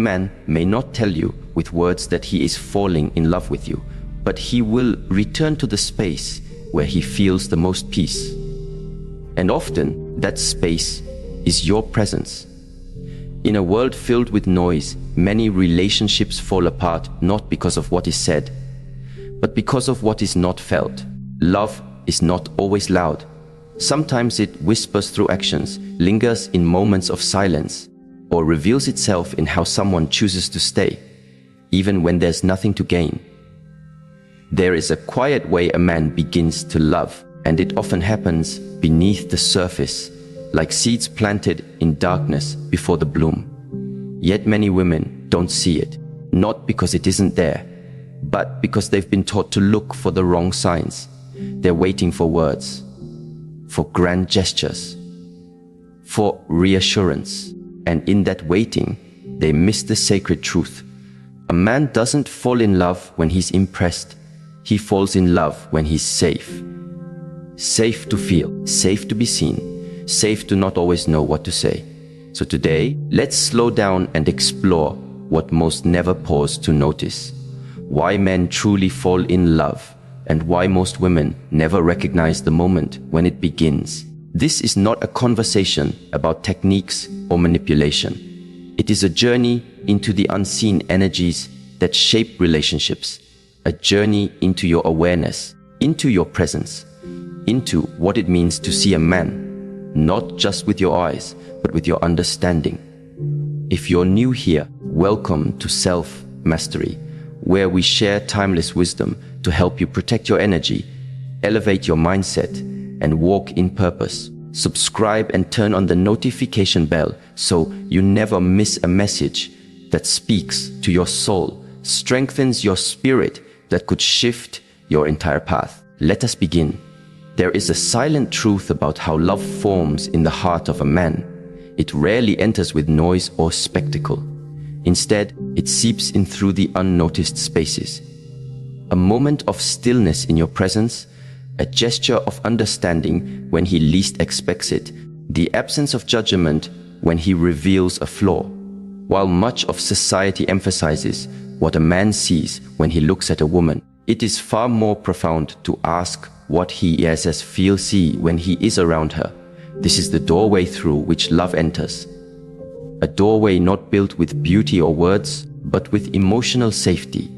man may not tell you with words that he is falling in love with you, but he will return to the space where he feels the most peace. And often, that space is your presence. In a world filled with noise, many relationships fall apart not because of what is said, but because of what is not felt. Love is not always loud. Sometimes it whispers through actions, lingers in moments of silence, or reveals itself in how someone chooses to stay, even when there's nothing to gain. There is a quiet way a man begins to love, and it often happens beneath the surface, like seeds planted in darkness before the bloom. Yet many women don't see it, not because it isn't there, but because they've been taught to look for the wrong signs. They're waiting for words, for grand gestures, for reassurance. And in that waiting, they miss the sacred truth. A man doesn't fall in love when he's impressed. He falls in love when he's safe. Safe to feel, safe to be seen, safe to not always know what to say. So today, let's slow down and explore what most never pause to notice. Why men truly fall in love, and why most women never recognize the moment when it begins. This is not a conversation about techniques or manipulation. It is a journey into the unseen energies that shape relationships, a journey into your awareness, into your presence, into what it means to see a man, not just with your eyes, but with your understanding. If you're new here, welcome to Self-Mastery, where we share timeless wisdom to help you protect your energy, elevate your mindset, and walk in purpose. Subscribe and turn on the notification bell so you never miss a message that speaks to your soul, strengthens your spirit, that could shift your entire path. Let us begin. There is a silent truth about how love forms in the heart of a man. It rarely enters with noise or spectacle. Instead, it seeps in through the unnoticed spaces. A moment of stillness in your presence, a gesture of understanding when he least expects it, the absence of judgment when he reveals a flaw. While much of society emphasizes what a man sees when he looks at a woman, it is far more profound to ask what he as feels see when he is around her. This is the doorway through which love enters. A doorway not built with beauty or words, but with emotional safety.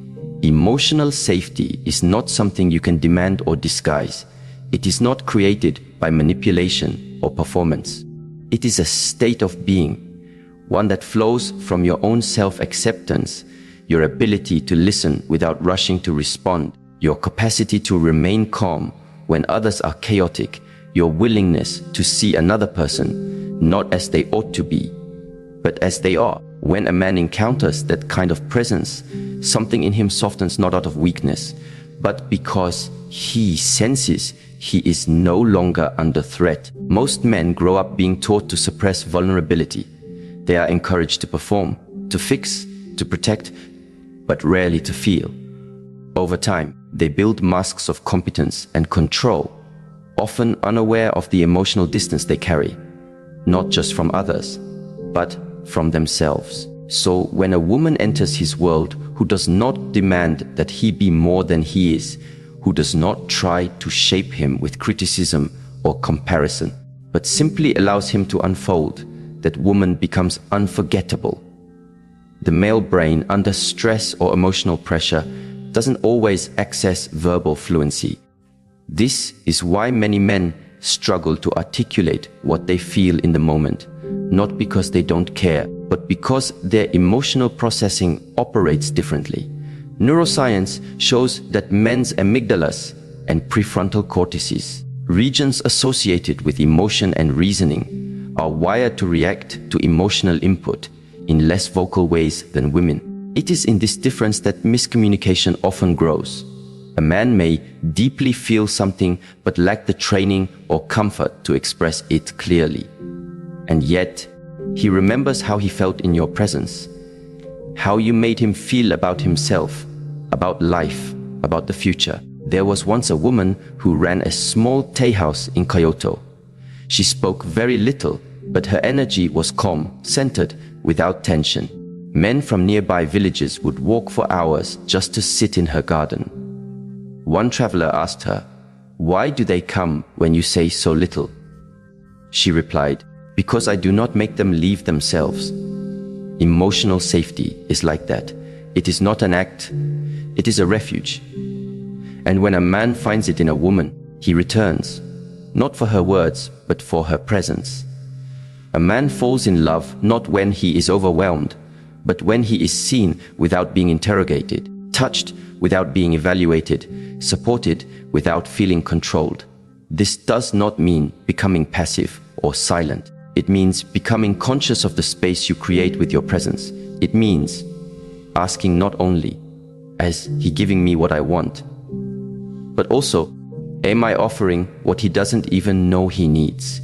Emotional safety is not something you can demand or disguise. It is not created by manipulation or performance. It is a state of being, one that flows from your own self-acceptance, your ability to listen without rushing to respond, your capacity to remain calm when others are chaotic, your willingness to see another person not as they ought to be, but as they are. When a man encounters that kind of presence, something in him softens not out of weakness, but because he senses he is no longer under threat. Most men grow up being taught to suppress vulnerability. They are encouraged to perform, to fix, to protect, but rarely to feel. Over time, they build masks of competence and control, often unaware of the emotional distance they carry, not just from others, but from themselves. So when a woman enters his world who does not demand that he be more than he is, who does not try to shape him with criticism or comparison, but simply allows him to unfold, that woman becomes unforgettable. The male brain, under stress or emotional pressure, doesn't always access verbal fluency. This is why many men struggle to articulate what they feel in the moment, not because they don't care, but because their emotional processing operates differently. Neuroscience shows that men's amygdalas and prefrontal cortices, regions associated with emotion and reasoning, are wired to react to emotional input in less vocal ways than women. It is in this difference that miscommunication often grows. A man may deeply feel something but lack the training or comfort to express it clearly. And yet, he remembers how he felt in your presence, how you made him feel about himself, about life, about the future. There was once a woman who ran a small tea house in Kyoto. She spoke very little, but her energy was calm, centered, without tension. Men from nearby villages would walk for hours just to sit in her garden. One traveler asked her, "Why do they come when you say so little?" She replied, "Because I do not make them leave themselves." Emotional safety is like that. It is not an act, it is a refuge. And when a man finds it in a woman, he returns, not for her words, but for her presence. A man falls in love not when he is overwhelmed, but when he is seen without being interrogated, touched without being evaluated, supported without feeling controlled. This does not mean becoming passive or silent. It means becoming conscious of the space you create with your presence. It means asking not only, "Is he giving me what I want?" but also, "Am I offering what he doesn't even know he needs?"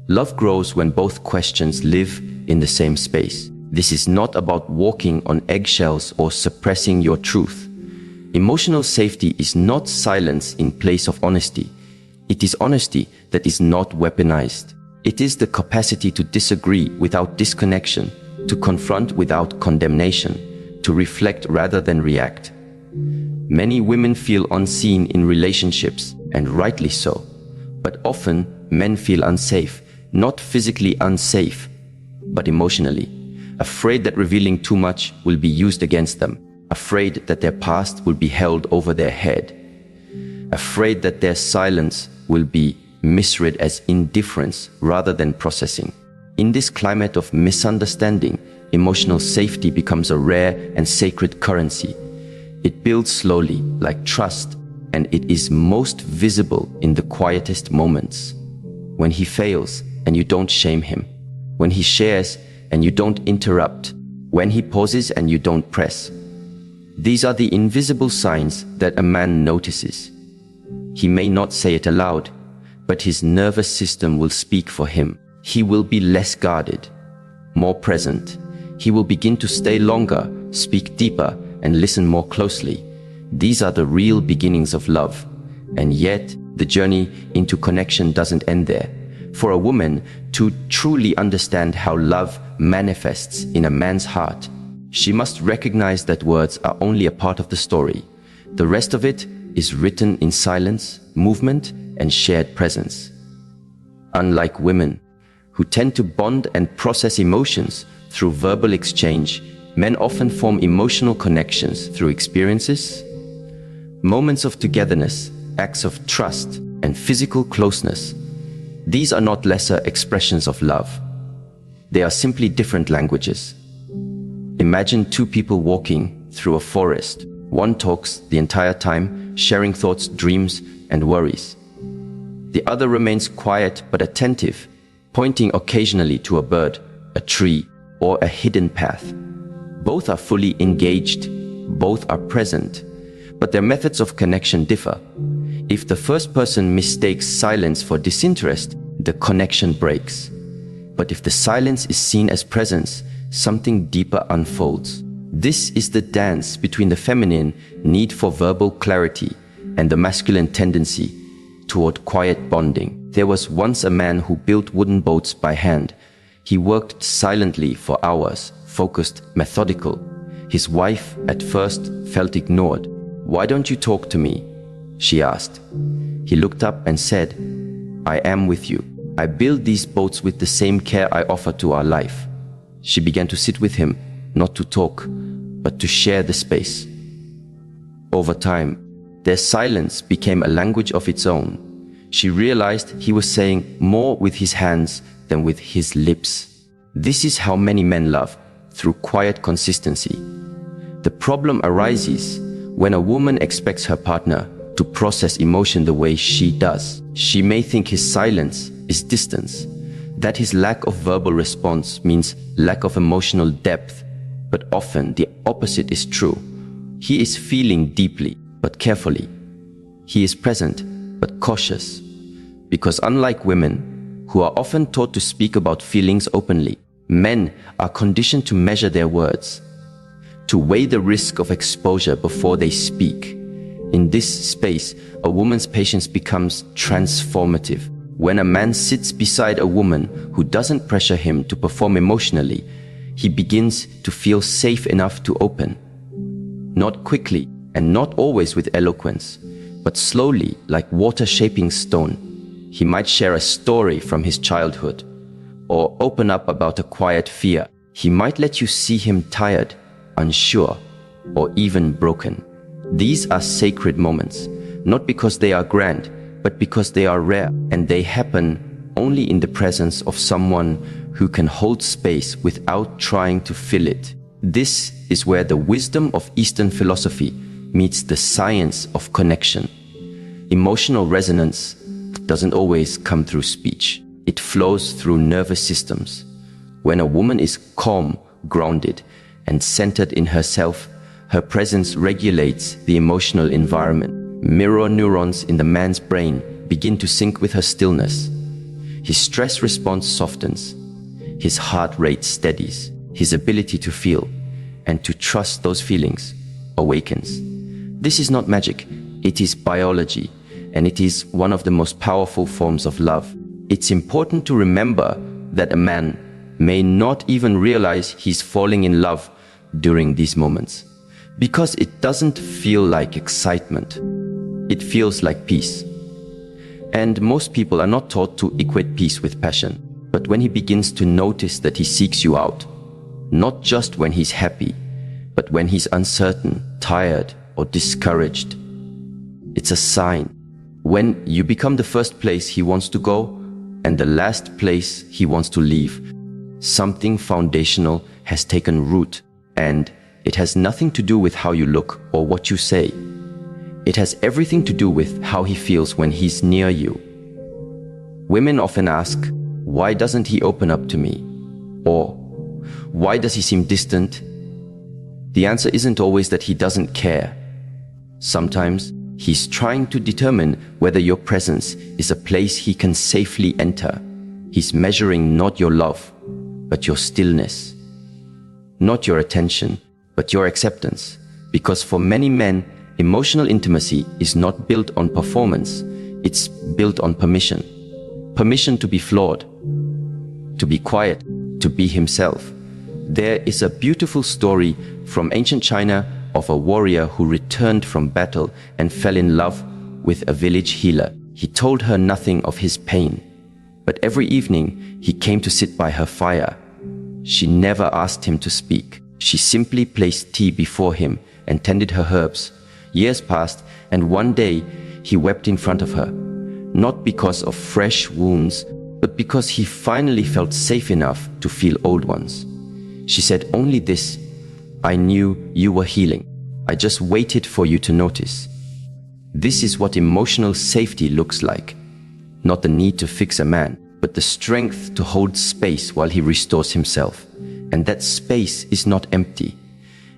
Love grows when both questions live in the same space. This is not about walking on eggshells or suppressing your truth. Emotional safety is not silence in place of honesty. It is honesty that is not weaponized. It is the capacity to disagree without disconnection, to confront without condemnation, to reflect rather than react. Many women feel unseen in relationships, and rightly so. But often, men feel unsafe, not physically unsafe, but emotionally. Afraid that revealing too much will be used against them. Afraid that their past will be held over their head. Afraid that their silence will be misread as indifference rather than processing. In this climate of misunderstanding, emotional safety becomes a rare and sacred currency. It builds slowly, like trust, and it is most visible in the quietest moments. When he fails and you don't shame him. When he shares and you don't interrupt. When he pauses and you don't press. These are the invisible signs that a man notices. He may not say it aloud, but his nervous system will speak for him. He will be less guarded, more present. He will begin to stay longer, speak deeper, and listen more closely. These are the real beginnings of love. And yet, the journey into connection doesn't end there. For a woman to truly understand how love manifests in a man's heart, she must recognize that words are only a part of the story. The rest of it is written in silence, movement, and shared presence. Unlike women, who tend to bond and process emotions through verbal exchange, men often form emotional connections through experiences, moments of togetherness, acts of trust, and physical closeness. These are not lesser expressions of love. They are simply different languages. Imagine two people walking through a forest. One talks the entire time, sharing thoughts, dreams, and worries. The other remains quiet but attentive, pointing occasionally to a bird, a tree, or a hidden path. Both are fully engaged, both are present, but their methods of connection differ. If the first person mistakes silence for disinterest, the connection breaks. But if the silence is seen as presence, something deeper unfolds. This is the dance between the feminine need for verbal clarity and the masculine tendency toward quiet bonding. There was once a man who built wooden boats by hand. He worked silently for hours, focused, methodical. His wife at first felt ignored. "Why don't you talk to me?" she asked. He looked up and said, "I am with you. I build these boats with the same care I offer to our life." She began to sit with him, not to talk, but to share the space. Over time, their silence became a language of its own. She realized he was saying more with his hands than with his lips. This is how many men love, through quiet consistency. The problem arises when a woman expects her partner to process emotion the way she does. She may think his silence is distance, that his lack of verbal response means lack of emotional depth, but often the opposite is true. He is feeling deeply, but carefully. He is present, but cautious. Because unlike women, who are often taught to speak about feelings openly, men are conditioned to measure their words, to weigh the risk of exposure before they speak. In this space, a woman's patience becomes transformative. When a man sits beside a woman who doesn't pressure him to perform emotionally, he begins to feel safe enough to open. Not quickly and not always with eloquence, but slowly, like water shaping stone. He might share a story from his childhood or open up about a quiet fear. He might let you see him tired, unsure, or even broken. These are sacred moments, not because they are grand, but because they are rare, and they happen only in the presence of someone who can hold space without trying to fill it. This is where the wisdom of Eastern philosophy meets the science of connection. Emotional resonance doesn't always come through speech. It flows through nervous systems. When a woman is calm, grounded, and centered in herself, her presence regulates the emotional environment. Mirror neurons in the man's brain begin to sync with her stillness. His stress response softens. His heart rate steadies. His ability to feel and to trust those feelings awakens. This is not magic. It is biology, and it is one of the most powerful forms of love. It's important to remember that a man may not even realize he's falling in love during these moments, because it doesn't feel like excitement. It feels like peace. And most people are not taught to equate peace with passion. But when he begins to notice that he seeks you out, not just when he's happy, but when he's uncertain, tired, or discouraged, it's a sign. When you become the first place he wants to go and the last place he wants to leave, something foundational has taken root, and it has nothing to do with how you look or what you say. It has everything to do with how he feels when he's near you. Women often ask, why doesn't he open up to me? Or, why does he seem distant? The answer isn't always that he doesn't care. Sometimes, he's trying to determine whether your presence is a place he can safely enter. He's measuring not your love, but your stillness. Not your attention, but your acceptance. Because for many men, emotional intimacy is not built on performance. It's built on permission. Permission to be flawed, to be quiet, to be himself. There is a beautiful story from ancient China of a warrior who returned from battle and fell in love with a village healer. He told her nothing of his pain, but every evening he came to sit by her fire. She never asked him to speak. She simply placed tea before him and tended her herbs. Years passed, and one day he wept in front of her, not because of fresh wounds, but because he finally felt safe enough to feel old ones. She said only this, I knew you were healing. I just waited for you to notice. This is what emotional safety looks like. Not the need to fix a man, but the strength to hold space while he restores himself. And that space is not empty.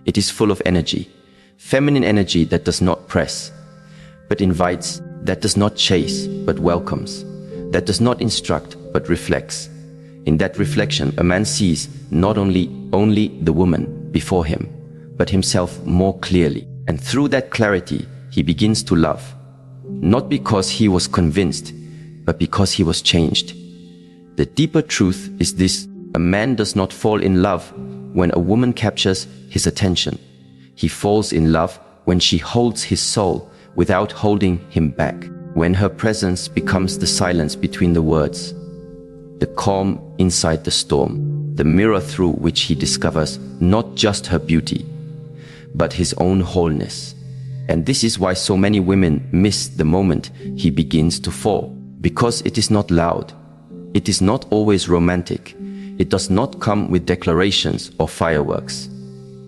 It is full of energy. Feminine energy that does not press, but invites, that does not chase, but welcomes, that does not instruct, but reflects. In that reflection, a man sees not only the woman before him, but himself more clearly. And through that clarity, he begins to love. Not because he was convinced, but because he was changed. The deeper truth is this: a man does not fall in love when a woman captures his attention. He falls in love when she holds his soul without holding him back. When her presence becomes the silence between the words, the calm inside the storm, the mirror through which he discovers not just her beauty, but his own wholeness. And this is why so many women miss the moment he begins to fall, because it is not loud. It is not always romantic. It does not come with declarations or fireworks.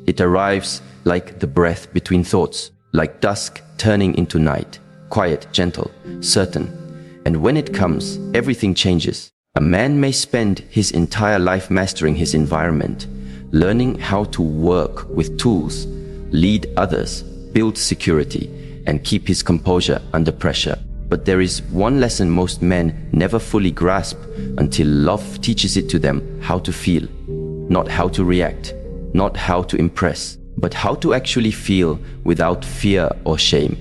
It arrives like the breath between thoughts, like dusk turning into night, quiet, gentle, certain. And when it comes, everything changes. A man may spend his entire life mastering his environment, learning how to work with tools, lead others, build security, and keep his composure under pressure. But there is one lesson most men never fully grasp until love teaches it to them: how to feel, not how to react, not how to impress, but how to actually feel without fear or shame.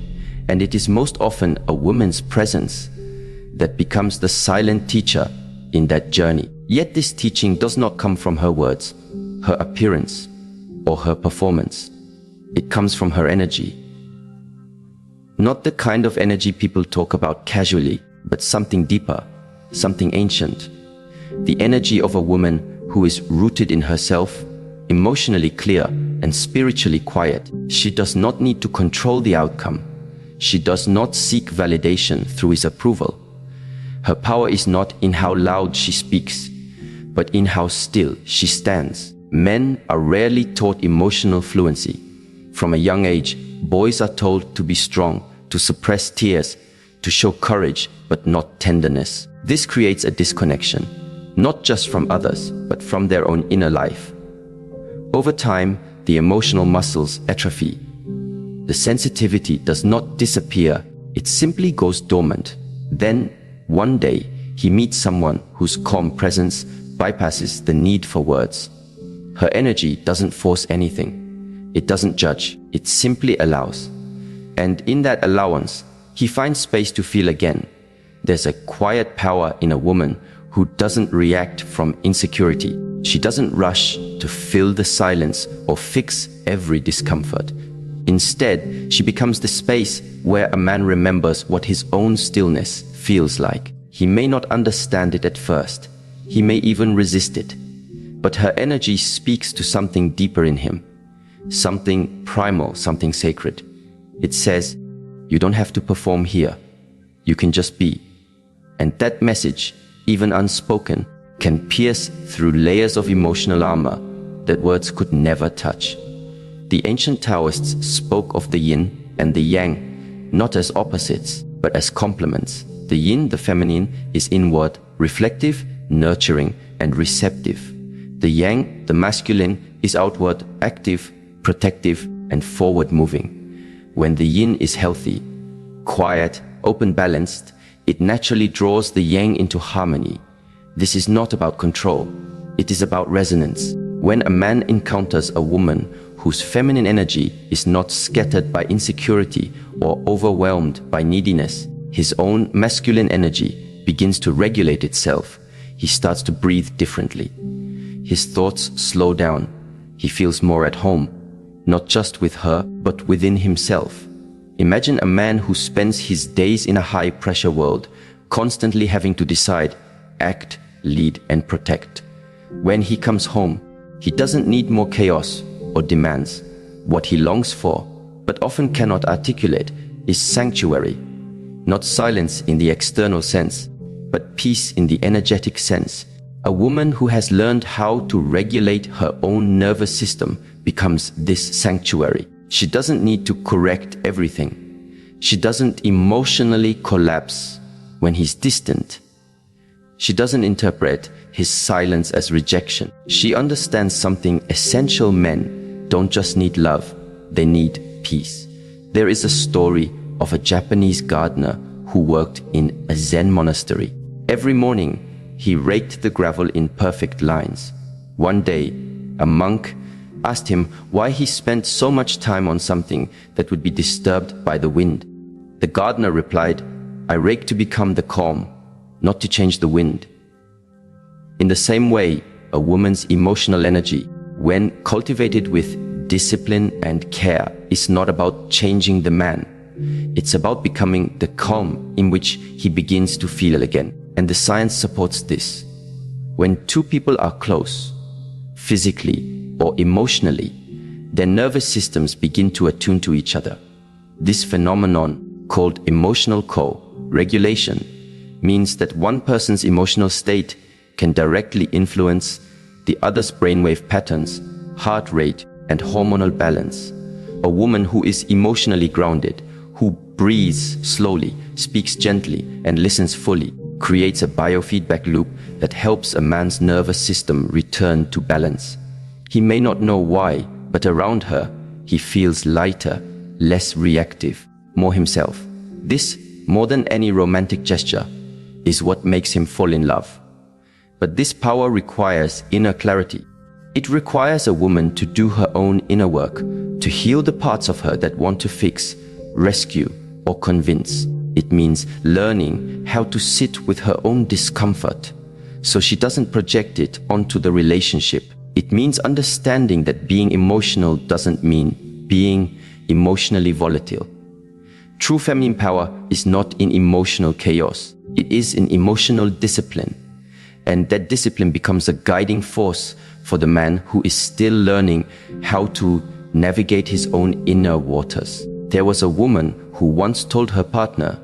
And it is most often a woman's presence that becomes the silent teacher in that journey. Yet this teaching does not come from her words, her appearance, or her performance. It comes from her energy. Not the kind of energy people talk about casually, but something deeper, something ancient. The energy of a woman who is rooted in herself, emotionally clear and spiritually quiet. She does not need to control the outcome. She does not seek validation through his approval. Her power is not in how loud she speaks, but in how still she stands. Men are rarely taught emotional fluency. From a young age, boys are told to be strong, to suppress tears, to show courage, but not tenderness. This creates a disconnection, not just from others, but from their own inner life. Over time, the emotional muscles atrophy. The sensitivity does not disappear, it simply goes dormant. Then, one day, he meets someone whose calm presence bypasses the need for words. Her energy doesn't force anything. It doesn't judge. It simply allows. And in that allowance, he finds space to feel again. There's a quiet power in a woman who doesn't react from insecurity. She doesn't rush to fill the silence or fix every discomfort. Instead, she becomes the space where a man remembers what his own stillness feels like. He may not understand it at first. He may even resist it. But her energy speaks to something deeper in him. Something primal, something sacred. It says, you don't have to perform here. You can just be. And that message, even unspoken, can pierce through layers of emotional armor that words could never touch. The ancient Taoists spoke of the yin and the yang, not as opposites, but as complements. The yin, the feminine, is inward, reflective, nurturing, and receptive. The yang, the masculine, is outward, active, protective, and forward-moving. When the yin is healthy, quiet, open-balanced, it naturally draws the yang into harmony. This is not about control. It is about resonance. When a man encounters a woman whose feminine energy is not scattered by insecurity or overwhelmed by neediness, his own masculine energy begins to regulate itself. He starts to breathe differently. His thoughts slow down. He feels more at home, not just with her, but within himself. Imagine a man who spends his days in a high-pressure world, constantly having to decide, act, lead, and protect. When he comes home, he doesn't need more chaos or demands. What he longs for, but often cannot articulate, is sanctuary. Not silence in the external sense, but peace in the energetic sense. A woman who has learned how to regulate her own nervous system becomes this sanctuary. She doesn't need to correct everything. She doesn't emotionally collapse when he's distant. She doesn't interpret his silence as rejection. She understands something essential. Men don't just need love, they need peace. There is a story of a Japanese gardener who worked in a Zen monastery. Every morning, he raked the gravel in perfect lines. One day, a monk asked him why he spent so much time on something that would be disturbed by the wind. The gardener replied, "I rake to become the calm, not to change the wind." In the same way, a woman's emotional energy, when cultivated with discipline and care, is not about changing the man. It's about becoming the calm in which he begins to feel again. And the science supports this. When two people are close, physically or emotionally, their nervous systems begin to attune to each other. This phenomenon, called emotional co-regulation, means that one person's emotional state can directly influence the other's brainwave patterns, heart rate, and hormonal balance. A woman who is emotionally grounded, who breathes slowly, speaks gently, and listens fully, creates a biofeedback loop that helps a man's nervous system return to balance. He may not know why, but around her, he feels lighter, less reactive, more himself. This, more than any romantic gesture, is what makes him fall in love. But this power requires inner clarity. It requires a woman to do her own inner work, to heal the parts of her that want to fix, rescue, or convince. It means learning how to sit with her own discomfort, so she doesn't project it onto the relationship. It means understanding that being emotional doesn't mean being emotionally volatile. True feminine power is not in emotional chaos. It is in emotional discipline. And that discipline becomes a guiding force for the man who is still learning how to navigate his own inner waters. There was a woman who once told her partner,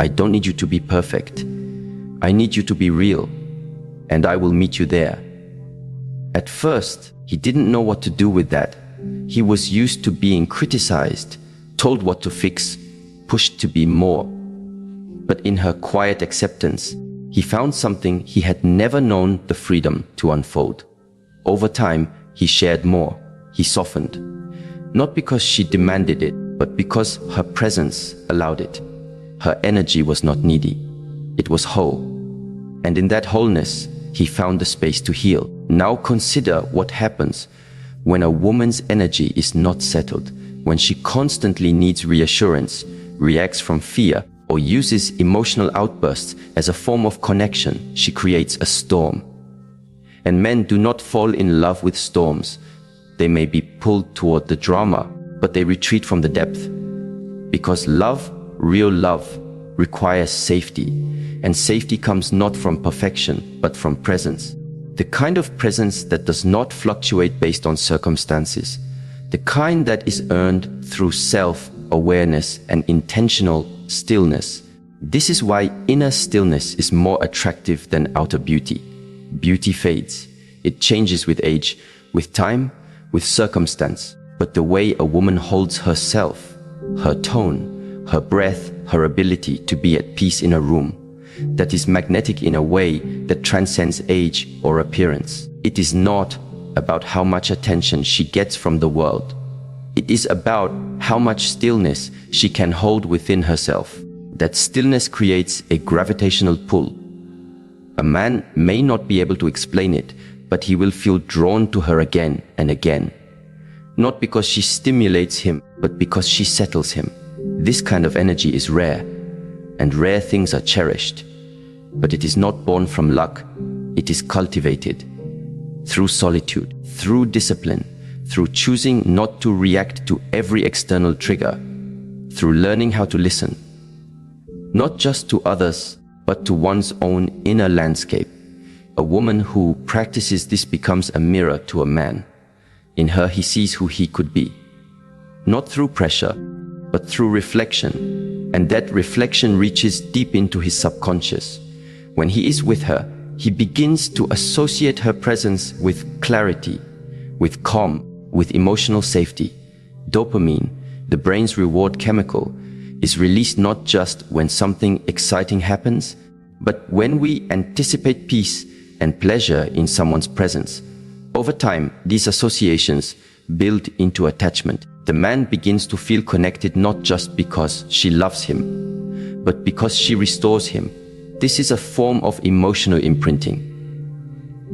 "I don't need you to be perfect. I need you to be real, and I will meet you there." At first, he didn't know what to do with that. He was used to being criticized, told what to fix, pushed to be more. But in her quiet acceptance, he found something he had never known the freedom to unfold. Over time, he shared more. He softened. Not because she demanded it, but because her presence allowed it. Her energy was not needy. It was whole. And in that wholeness, he found the space to heal. Now consider what happens when a woman's energy is not settled, when she constantly needs reassurance, reacts from fear, or uses emotional outbursts as a form of connection. She creates a storm. And men do not fall in love with storms. They may be pulled toward the drama, but they retreat from the depth. Because love, real love, requires safety. And safety comes not from perfection, but from presence. The kind of presence that does not fluctuate based on circumstances. The kind that is earned through self-awareness and intentional stillness. This is why inner stillness is more attractive than outer beauty. Beauty fades. It changes with age, with time, with circumstance. But the way a woman holds herself, her tone, her breath, her ability to be at peace in a room, that is magnetic in a way that transcends age or appearance. It is not about how much attention she gets from the world. It is about how much stillness she can hold within herself. That stillness creates a gravitational pull. A man may not be able to explain it, but he will feel drawn to her again and again. Not because she stimulates him, but because she settles him. This kind of energy is rare, and rare things are cherished. But it is not born from luck. It is cultivated through solitude, through discipline, through choosing not to react to every external trigger, through learning how to listen, not just to others, but to one's own inner landscape. A woman who practices this becomes a mirror to a man. In her, he sees who he could be, not through pressure, but through reflection. And that reflection reaches deep into his subconscious. When he is with her, he begins to associate her presence with clarity, with calm, with emotional safety. Dopamine, the brain's reward chemical, is released not just when something exciting happens, but when we anticipate peace and pleasure in someone's presence. Over time, these associations build into attachment. The man begins to feel connected not just because she loves him, but because she restores him. This is a form of emotional imprinting.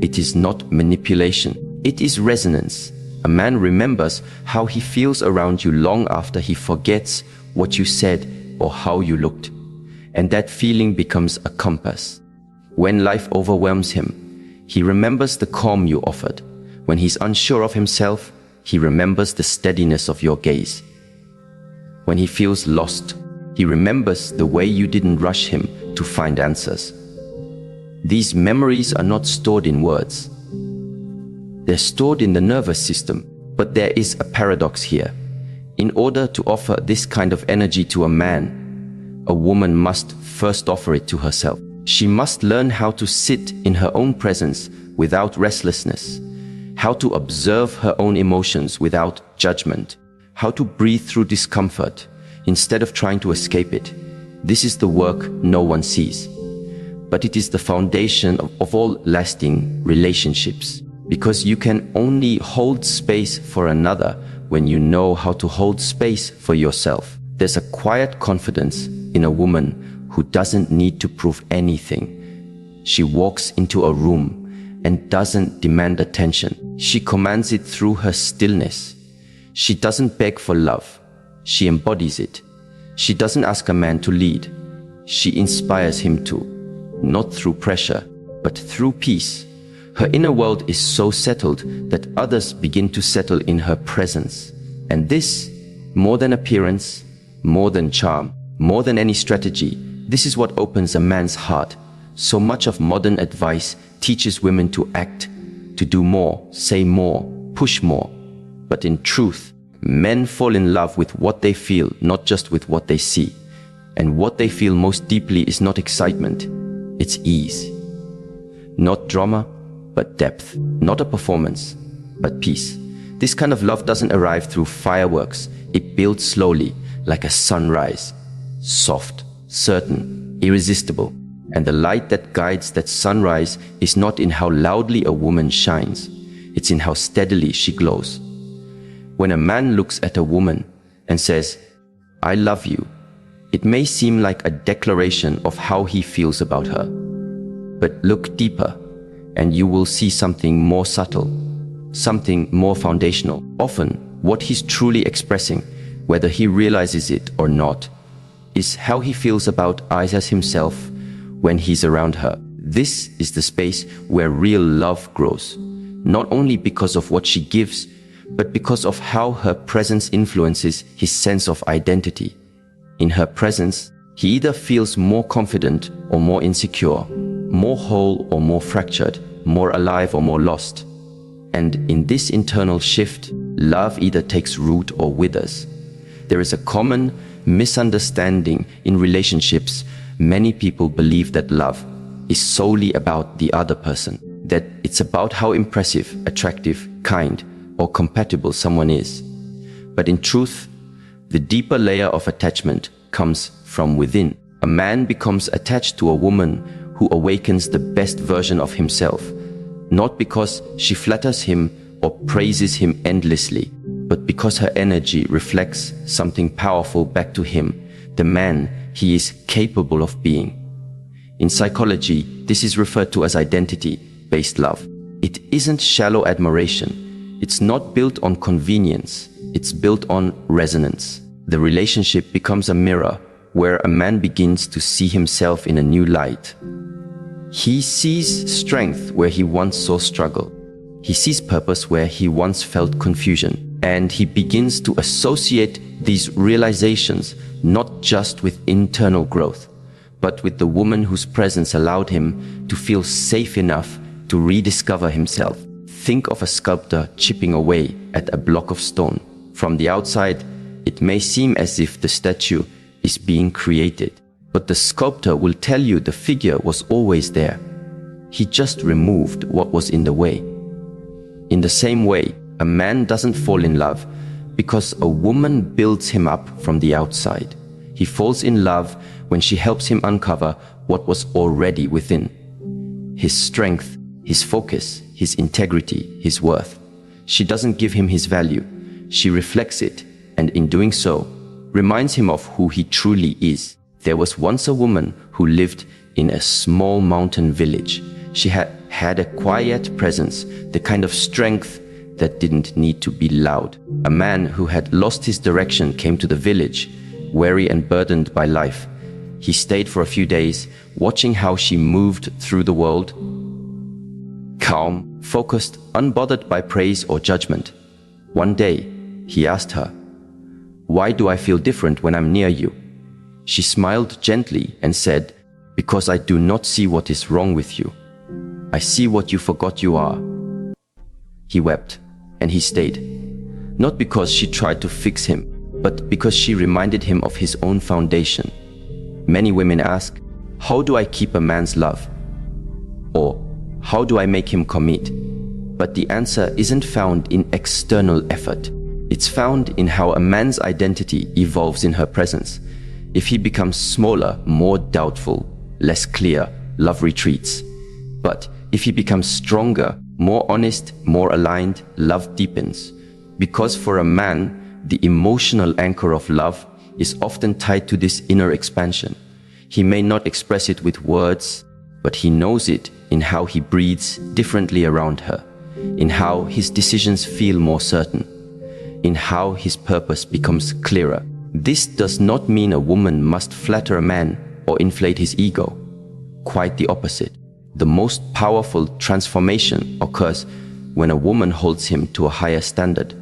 It is not manipulation. It is resonance. A man remembers how he feels around you long after he forgets what you said or how you looked. And that feeling becomes a compass. When life overwhelms him, he remembers the calm you offered. When he's unsure of himself, he remembers the steadiness of your gaze. When he feels lost, he remembers the way you didn't rush him to find answers. These memories are not stored in words. They're stored in the nervous system, but there is a paradox here. In order to offer this kind of energy to a man, a woman must first offer it to herself. She must learn how to sit in her own presence without restlessness, how to observe her own emotions without judgment, how to breathe through discomfort instead of trying to escape it. This is the work no one sees, but it is the foundation of all lasting relationships, because you can only hold space for another when you know how to hold space for yourself. There's a quiet confidence in a woman who doesn't need to prove anything. She walks into a room and doesn't demand attention. She commands it through her stillness. She doesn't beg for love. She embodies it. She doesn't ask a man to lead. She inspires him to, not through pressure, but through peace. Her inner world is so settled that others begin to settle in her presence. And this, more than appearance, more than charm, more than any strategy, this is what opens a man's heart. So much of modern advice teaches women to act, to do more, say more, push more. But in truth, men fall in love with what they feel, not just with what they see. And what they feel most deeply is not excitement, it's ease. Not drama, but depth. Not a performance, but peace. This kind of love doesn't arrive through fireworks. It builds slowly, like a sunrise. Soft, certain, irresistible. And the light that guides that sunrise is not in how loudly a woman shines. It's in how steadily she glows. When a man looks at a woman and says, "I love you," it may seem like a declaration of how he feels about her. But look deeper, and you will see something more subtle, something more foundational. Often, what he's truly expressing, whether he realizes it or not, is how he feels about Isa himself when he's around her. This is the space where real love grows, not only because of what she gives, but because of how her presence influences his sense of identity. In her presence, he either feels more confident or more insecure, more whole or more fractured, more alive or more lost. And in this internal shift, love either takes root or withers. There is a common misunderstanding in relationships. Many people believe that love is solely about the other person, that it's about how impressive, attractive, kind, or compatible someone is. But in truth, the deeper layer of attachment comes from within. A man becomes attached to a woman who awakens the best version of himself, not because she flatters him or praises him endlessly, but because her energy reflects something powerful back to him, the man he is capable of being. In psychology, this is referred to as identity-based love. It isn't shallow admiration. It's not built on convenience. It's built on resonance. The relationship becomes a mirror where a man begins to see himself in a new light. He sees strength where he once saw struggle. He sees purpose where he once felt confusion. And he begins to associate these realizations not just with internal growth, but with the woman whose presence allowed him to feel safe enough to rediscover himself. Think of a sculptor chipping away at a block of stone. From the outside, it may seem as if the statue is being created, but the sculptor will tell you the figure was always there. He just removed what was in the way. In the same way, a man doesn't fall in love because a woman builds him up from the outside. He falls in love when she helps him uncover what was already within. His strength, his focus, his integrity, his worth. She doesn't give him his value. She reflects it, and in doing so, reminds him of who he truly is. There was once a woman who lived in a small mountain village. She had a quiet presence, the kind of strength that didn't need to be loud. A man who had lost his direction came to the village, weary and burdened by life. He stayed for a few days, watching how she moved through the world, calm, focused, unbothered by praise or judgment. One day, he asked her, "Why do I feel different when I'm near you?" She smiled gently and said, "Because I do not see what is wrong with you. I see what you forgot you are." He wept, and he stayed. Not because she tried to fix him, but because she reminded him of his own foundation. Many women ask, "How do I keep a man's love?" Or, "How do I make him commit?" But the answer isn't found in external effort. It's found in how a man's identity evolves in her presence. If he becomes smaller, more doubtful, less clear, love retreats. But if he becomes stronger, more honest, more aligned, love deepens. Because for a man, the emotional anchor of love is often tied to this inner expansion. He may not express it with words, but he knows it in how he breathes differently around her, in how his decisions feel more certain, in how his purpose becomes clearer. This does not mean a woman must flatter a man or inflate his ego. Quite the opposite. The most powerful transformation occurs when a woman holds him to a higher standard,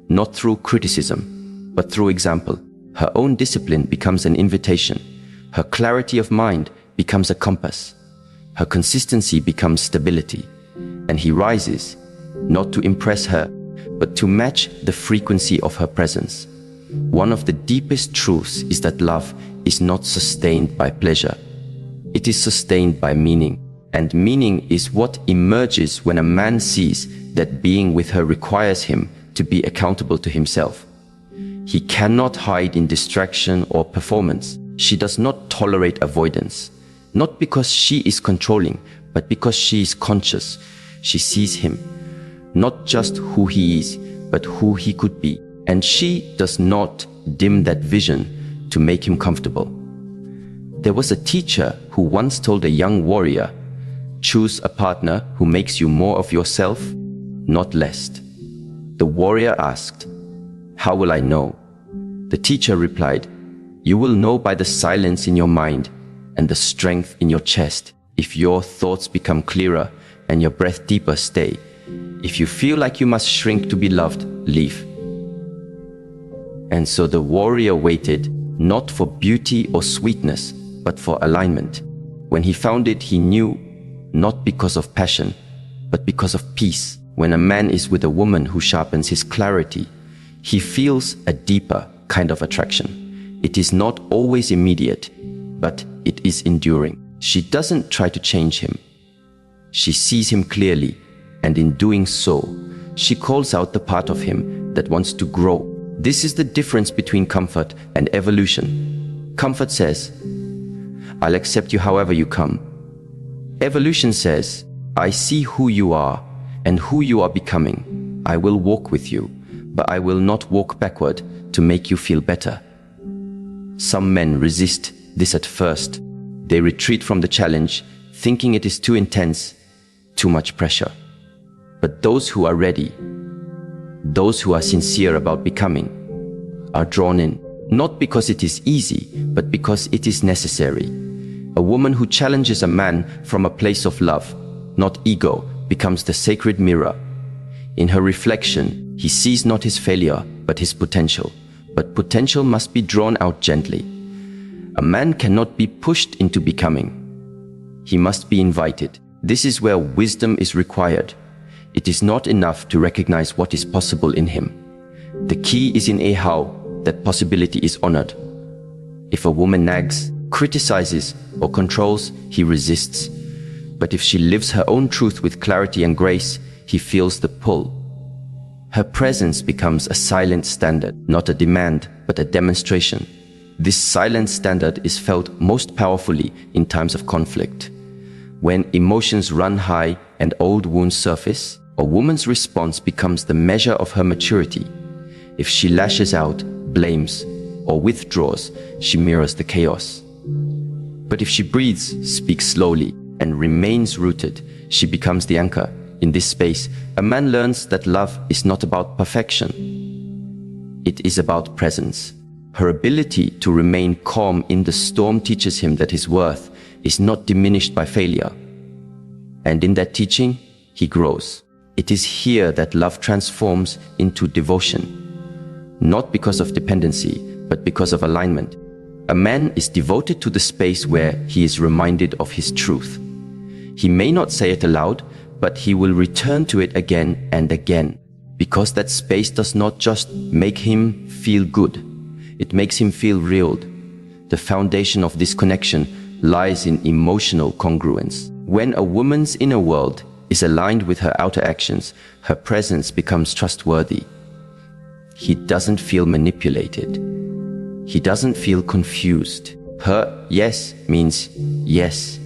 not through criticism, but through example. Her own discipline becomes an invitation. Her clarity of mind becomes a compass. Her consistency becomes stability. And he rises, not to impress her, but to match the frequency of her presence. One of the deepest truths is that love is not sustained by pleasure. It is sustained by meaning. And meaning is what emerges when a man sees that being with her requires him to be accountable to himself. He cannot hide in distraction or performance. She does not tolerate avoidance, not because she is controlling, but because she is conscious. She sees him, not just who he is, but who he could be. And she does not dim that vision to make him comfortable. There was a teacher who once told a young warrior, "Choose a partner who makes you more of yourself, not less." The warrior asked, "How will I know?" The teacher replied, "You will know by the silence in your mind and the strength in your chest. If your thoughts become clearer and your breath deeper, stay. If you feel like you must shrink to be loved, leave." And so the warrior waited, not for beauty or sweetness, but for alignment. When he found it, he knew, not because of passion, but because of peace. When a man is with a woman who sharpens his clarity, he feels a deeper kind of attraction. It is not always immediate, but it is enduring. She doesn't try to change him. She sees him clearly, and in doing so, she calls out the part of him that wants to grow. This is the difference between comfort and evolution. Comfort says, "I'll accept you however you come." Evolution says, "I see who you are and who you are becoming. I will walk with you, but I will not walk backward to make you feel better." Some men resist this at first. They retreat from the challenge, thinking it is too intense, too much pressure. But those who are ready, those who are sincere about becoming, are drawn in, not because it is easy, but because it is necessary. A woman who challenges a man from a place of love, not ego, becomes the sacred mirror. In her reflection, he sees not his failure, but his potential. But potential must be drawn out gently. A man cannot be pushed into becoming. He must be invited. This is where wisdom is required. It is not enough to recognize what is possible in him. The key is in a how that possibility is honored. If a woman nags, criticizes, or controls, he resists. But if she lives her own truth with clarity and grace, he feels the pull. Her presence becomes a silent standard, not a demand, but a demonstration. This silent standard is felt most powerfully in times of conflict. When emotions run high and old wounds surface, a woman's response becomes the measure of her maturity. If she lashes out, blames, or withdraws, she mirrors the chaos. But if she breathes, speaks slowly, and remains rooted, she becomes the anchor. In this space, a man learns that love is not about perfection. It is about presence. Her ability to remain calm in the storm teaches him that his worth is not diminished by failure. And in that teaching, he grows. It is here that love transforms into devotion. Not because of dependency, but because of alignment. A man is devoted to the space where he is reminded of his truth. He may not say it aloud, but he will return to it again and again, because that space does not just make him feel good, it makes him feel real. The foundation of this connection lies in emotional congruence. When a woman's inner world is aligned with her outer actions, her presence becomes trustworthy. He doesn't feel manipulated. He doesn't feel confused. Her yes means yes.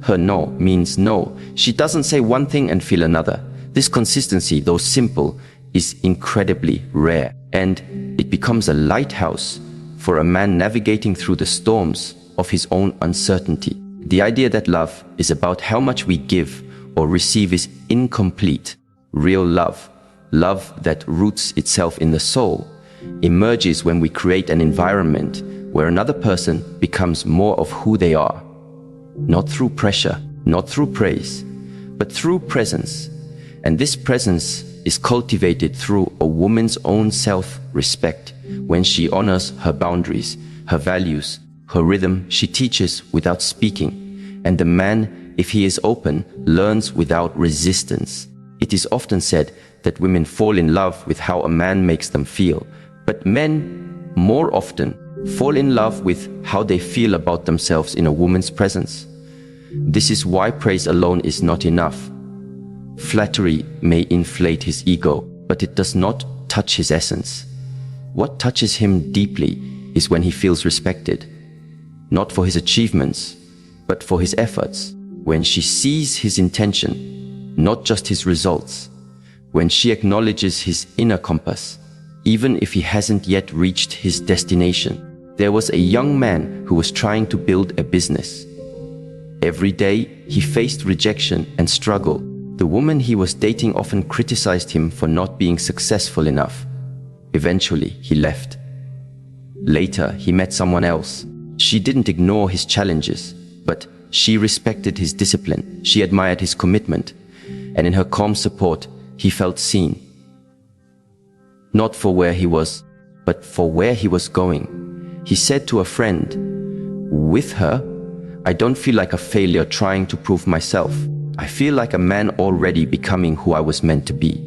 Her no means no. She doesn't say one thing and feel another. This consistency, though simple, is incredibly rare, and it becomes a lighthouse for a man navigating through the storms of his own uncertainty. The idea that love is about how much we give or receive is incomplete. Real love, love that roots itself in the soul, emerges when we create an environment where another person becomes more of who they are. Not through pressure, not through praise, but through presence. And this presence is cultivated through a woman's own self-respect. When she honors her boundaries, her values, her rhythm, she teaches without speaking. And the man, if he is open, learns without resistance. It is often said that women fall in love with how a man makes them feel, but men, more often, fall in love with how they feel about themselves in a woman's presence. This is why praise alone is not enough. Flattery may inflate his ego, but it does not touch his essence. What touches him deeply is when he feels respected, not for his achievements, but for his efforts. When she sees his intention, not just his results. When she acknowledges his inner compass, even if he hasn't yet reached his destination. There was a young man who was trying to build a business. Every day, he faced rejection and struggle. The woman he was dating often criticized him for not being successful enough. Eventually, he left. Later, he met someone else. She didn't ignore his challenges, but she respected his discipline. She admired his commitment, and in her calm support, he felt seen. Not for where he was, but for where he was going. He said to a friend, "With her, I don't feel like a failure trying to prove myself. I feel like a man already becoming who I was meant to be."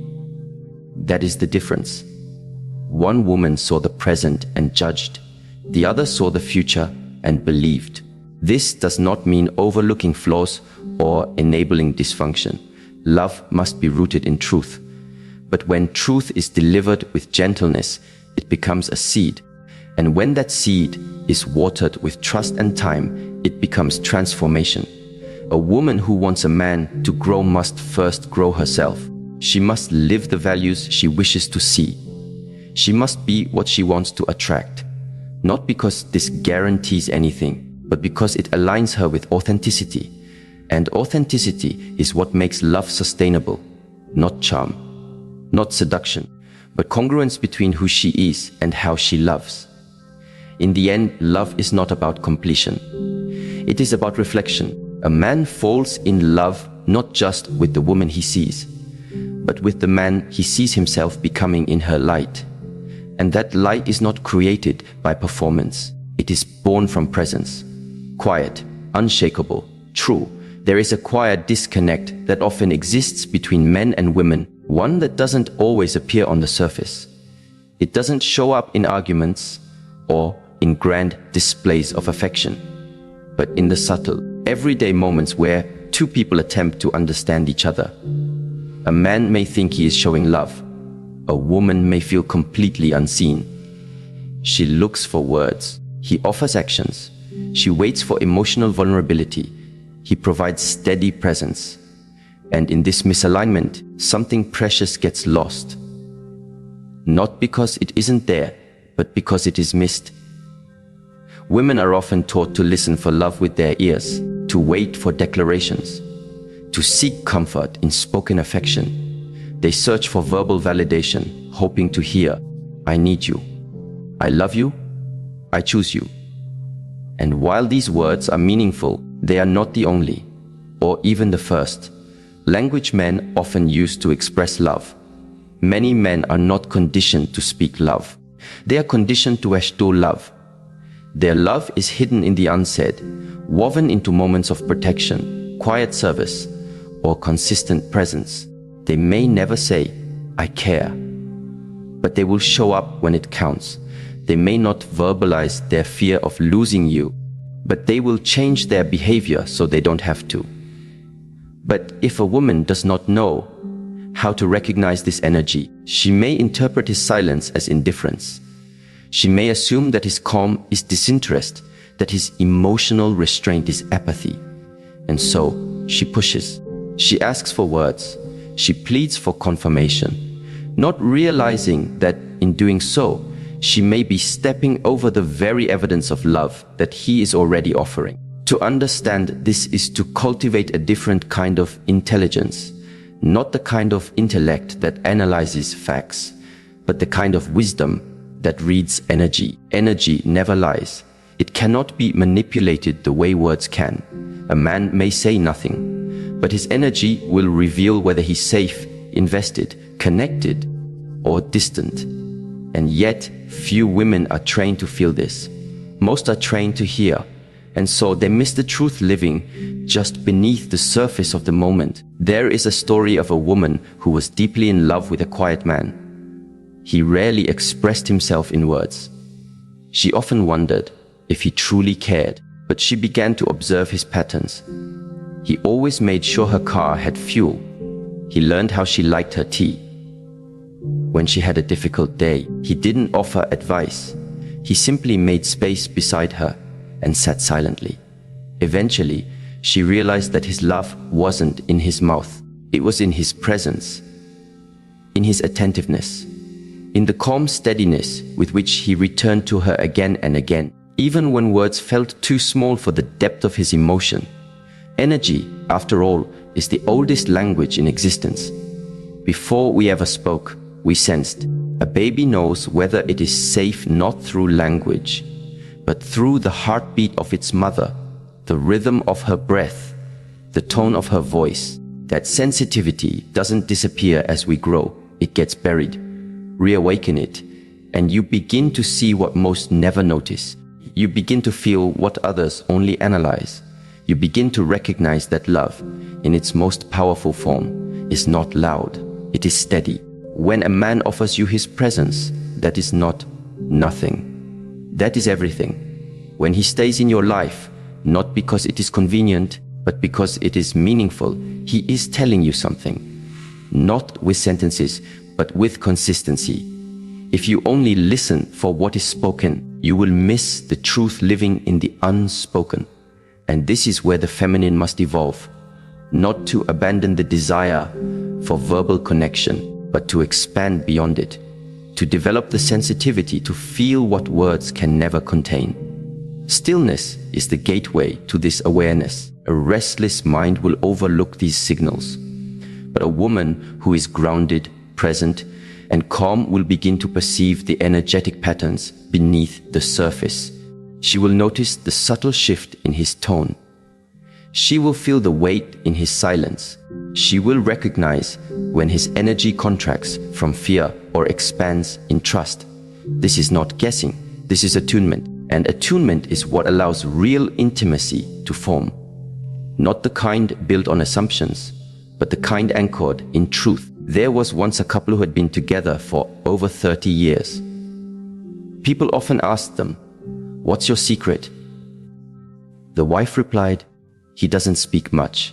That is the difference. One woman saw the present and judged. The other saw the future and believed. This does not mean overlooking flaws or enabling dysfunction. Love must be rooted in truth. But when truth is delivered with gentleness, it becomes a seed. And when that seed is watered with trust and time, it becomes transformation. A woman who wants a man to grow must first grow herself. She must live the values she wishes to see. She must be what she wants to attract. Not because this guarantees anything, but because it aligns her with authenticity. And authenticity is what makes love sustainable, not charm, not seduction, but congruence between who she is and how she loves. In the end, love is not about completion. It is about reflection. A man falls in love not just with the woman he sees, but with the man he sees himself becoming in her light. And that light is not created by performance. It is born from presence. Quiet, unshakable, true. There is a quiet disconnect that often exists between men and women, one that doesn't always appear on the surface. It doesn't show up in arguments or in grand displays of affection, but in the subtle, everyday moments where two people attempt to understand each other. A man may think he is showing love. A woman may feel completely unseen. She looks for words. He offers actions. She waits for emotional vulnerability. He provides steady presence. And in this misalignment, something precious gets lost. Not because it isn't there, but because it is missed. Women are often taught to listen for love with their ears, to wait for declarations, to seek comfort in spoken affection. They search for verbal validation, hoping to hear, "I need you," "I love you," "I choose you." And while these words are meaningful, they are not the only, or even the first, language men often use to express love. Many men are not conditioned to speak love. They are conditioned to ashto love. Their love is hidden in the unsaid, woven into moments of protection, quiet service, or consistent presence. They may never say, "I care," but they will show up when it counts. They may not verbalize their fear of losing you, but they will change their behavior so they don't have to. But if a woman does not know how to recognize this energy, she may interpret his silence as indifference. She may assume that his calm is disinterest, that his emotional restraint is apathy. And so, she pushes. She asks for words. She pleads for confirmation, not realizing that in doing so, she may be stepping over the very evidence of love that he is already offering. To understand this is to cultivate a different kind of intelligence, not the kind of intellect that analyzes facts, but the kind of wisdom that reads energy. Energy never lies. It cannot be manipulated the way words can. a man may say nothing, but his energy will reveal whether he's safe, invested, connected, or distant. And yet, few women are trained to feel this. Most are trained to hear, and so they miss the truth living just beneath the surface of the moment. There is a story of a woman who was deeply in love with a quiet man. He rarely expressed himself in words. She often wondered if he truly cared, but she began to observe his patterns. He always made sure her car had fuel. He learned how she liked her tea. When she had a difficult day, he didn't offer advice. He simply made space beside her and sat silently. Eventually, she realized that his love wasn't in his mouth. It was in his presence, in his attentiveness, in the calm steadiness with which he returned to her again and again, even when words felt too small for the depth of his emotion. Energy, after all, is the oldest language in existence. Before we ever spoke, we sensed. A baby knows whether it is safe not through language, but through the heartbeat of its mother, the rhythm of her breath, the tone of her voice. That sensitivity doesn't disappear as we grow. It gets buried. Reawaken it, and you begin to see what most never notice. You begin to feel what others only analyze. You begin to recognize that love, in its most powerful form, is not loud. It is steady. When a man offers you his presence, that is not nothing. That is everything. When he stays in your life, not because it is convenient, but because it is meaningful, he is telling you something. Not with sentences, but with consistency. If you only listen for what is spoken, you will miss the truth living in the unspoken. And this is where the feminine must evolve, not to abandon the desire for verbal connection, but to expand beyond it, to develop the sensitivity to feel what words can never contain. Stillness is the gateway to this awareness. A restless mind will overlook these signals, but a woman who is grounded, present, and calm will begin to perceive the energetic patterns beneath the surface. She will notice the subtle shift in his tone. She will feel the weight in his silence. She will recognize when his energy contracts from fear or expands in trust. This is not guessing, this is attunement. And attunement is what allows real intimacy to form. Not the kind built on assumptions, but the kind anchored in truth. There was once a couple who had been together for over 30 years. People often asked them, "What's your secret?" The wife replied, "He doesn't speak much,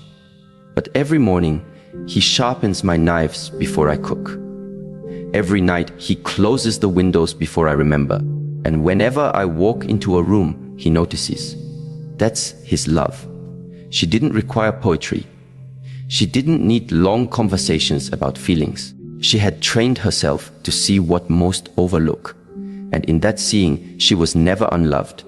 but every morning he sharpens my knives before I cook. Every night he closes the windows before I remember. And whenever I walk into a room, he notices." That's his love. She didn't require poetry. She didn't need long conversations about feelings. She had trained herself to see what most overlook. And in that seeing, she was never unloved.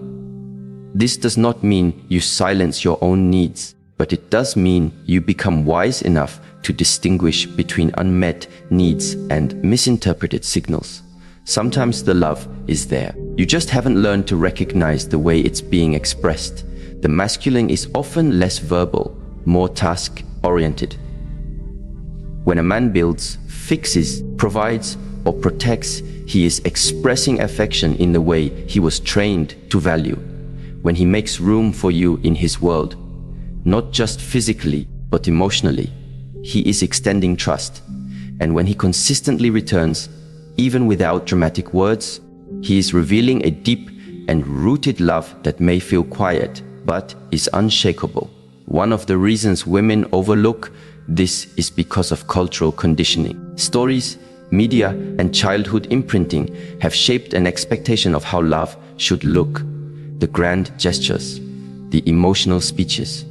This does not mean you silence your own needs, but it does mean you become wise enough to distinguish between unmet needs and misinterpreted signals. Sometimes the love is there. You just haven't learned to recognize the way it's being expressed. The masculine is often less verbal, more task-oriented. When a man builds, fixes, provides, or protects, he is expressing affection in the way he was trained to value. When he makes room for you in his world, not just physically, but emotionally, he is extending trust. And when he consistently returns, even without dramatic words, he is revealing a deep and rooted love that may feel quiet, but is unshakable. One of the reasons women overlook this is because of cultural conditioning. Stories, media, and childhood imprinting have shaped an expectation of how love should look. The grand gestures, the emotional speeches,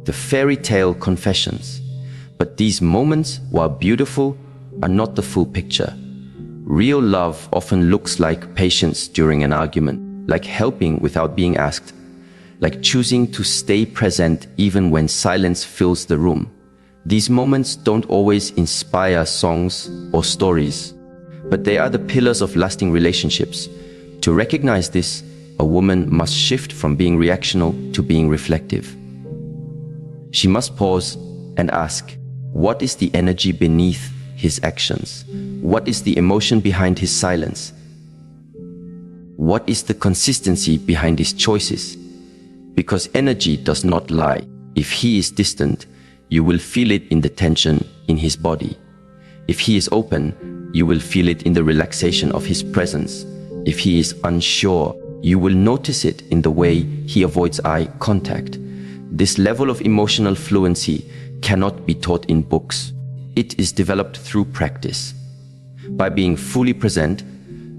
the fairy tale confessions. But these moments, while beautiful, are not the full picture. Real love often looks like patience during an argument, like helping without being asked, like choosing to stay present even when silence fills the room. These moments don't always inspire songs or stories, but they are the pillars of lasting relationships. To recognize this, a woman must shift from being reactional to being reflective. She must pause and ask, what is the energy beneath his actions? What is the emotion behind his silence? What is the consistency behind his choices? Because energy does not lie. If he is distant, you will feel it in the tension in his body. If he is open, you will feel it in the relaxation of his presence. If he is unsure, you will notice it in the way he avoids eye contact. This level of emotional fluency cannot be taught in books. It is developed through practice. By being fully present,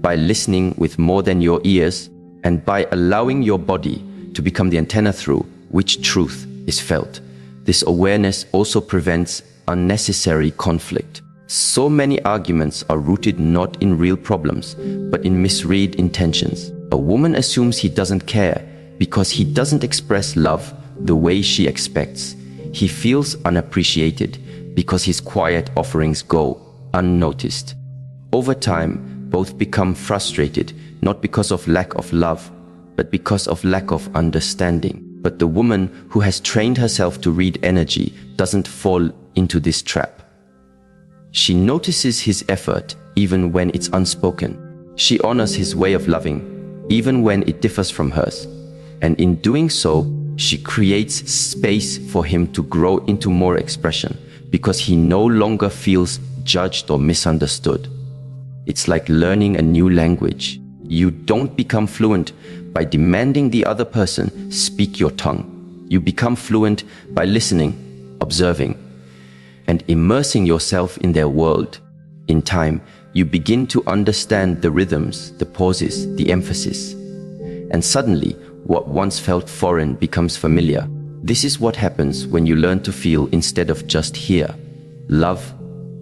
by listening with more than your ears, and by allowing your body to become the antenna through which truth is felt. This awareness also prevents unnecessary conflict. So many arguments are rooted not in real problems, but in misread intentions. A woman assumes he doesn't care because he doesn't express love the way she expects. He feels unappreciated because his quiet offerings go unnoticed. Over time, both become frustrated, not because of lack of love, but because of lack of understanding. But the woman who has trained herself to read energy doesn't fall into this trap. She notices his effort even when it's unspoken. She honors his way of loving, even when it differs from hers. And in doing so, she creates space for him to grow into more expression, because he no longer feels judged or misunderstood. It's like learning a new language. You don't become fluent by demanding the other person speak your tongue. You become fluent by listening, observing, and immersing yourself in their world. In time, you begin to understand the rhythms, the pauses, the emphasis. And suddenly, what once felt foreign becomes familiar. This is what happens when you learn to feel instead of just hear. Love,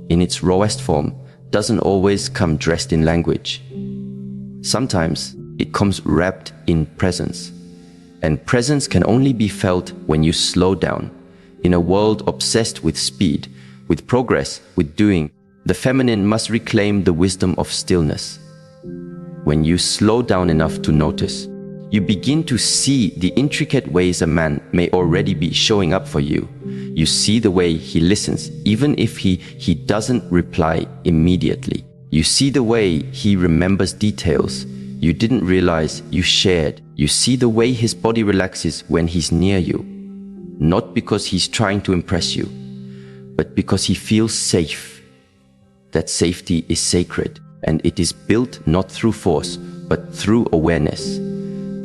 in its rawest form, doesn't always come dressed in language. Sometimes it comes wrapped in presence. And presence can only be felt when you slow down. In a world obsessed with speed, with progress, with doing, the feminine must reclaim the wisdom of stillness. When you slow down enough to notice, you begin to see the intricate ways a man may already be showing up for you. You see the way he listens, even if he doesn't reply immediately. You see the way he remembers details you didn't realize you shared. You see the way his body relaxes when he's near you. Not because he's trying to impress you, but because he feels safe. That safety is sacred, and it is built not through force, but through awareness.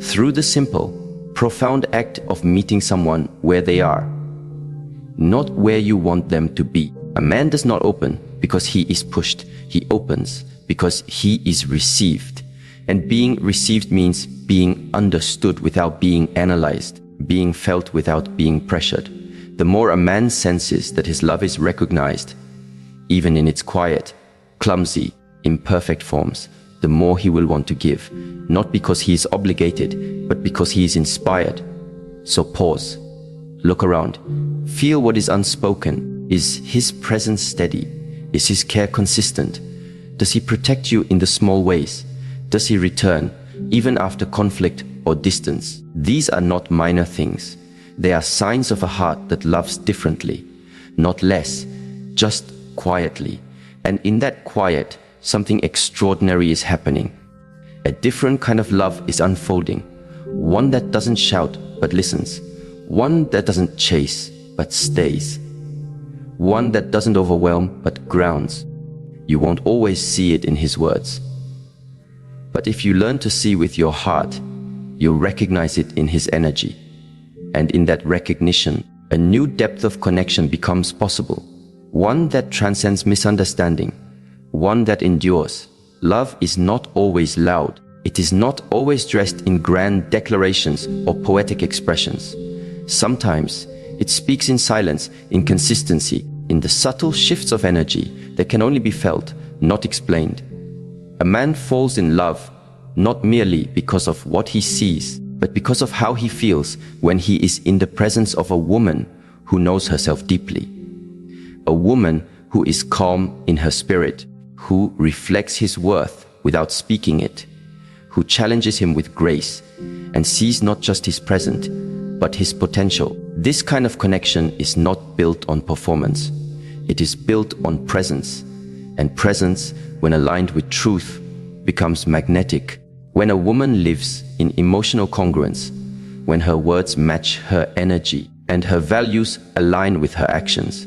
Through the simple, profound act of meeting someone where they are, not where you want them to be. A man does not open because he is pushed. He opens because he is received. And being received means being understood without being analyzed, being felt without being pressured. The more a man senses that his love is recognized, even in its quiet, clumsy, imperfect forms, the more he will want to give, not because he is obligated, but because he is inspired. So pause, look around, feel what is unspoken. Is his presence steady? Is his care consistent? Does he protect you in the small ways? Does he return, even after conflict or distance? These are not minor things. They are signs of a heart that loves differently, not less, just quietly. And in that quiet, something extraordinary is happening. A different kind of love is unfolding. One that doesn't shout, but listens. One that doesn't chase, but stays. One that doesn't overwhelm, but grounds. You won't always see it in his words. But if you learn to see with your heart, you'll recognize it in his energy. And in that recognition, a new depth of connection becomes possible. One that transcends misunderstanding. One that endures. Love is not always loud. It is not always dressed in grand declarations or poetic expressions. Sometimes it speaks in silence, in consistency, in the subtle shifts of energy that can only be felt, not explained. A man falls in love not merely because of what he sees, but because of how he feels when he is in the presence of a woman who knows herself deeply. A woman who is calm in her spirit, who reflects his worth without speaking it, who challenges him with grace and sees not just his present, but his potential. This kind of connection is not built on performance. It is built on presence. And presence, when aligned with truth, becomes magnetic. When a woman lives in emotional congruence, when her words match her energy and her values align with her actions,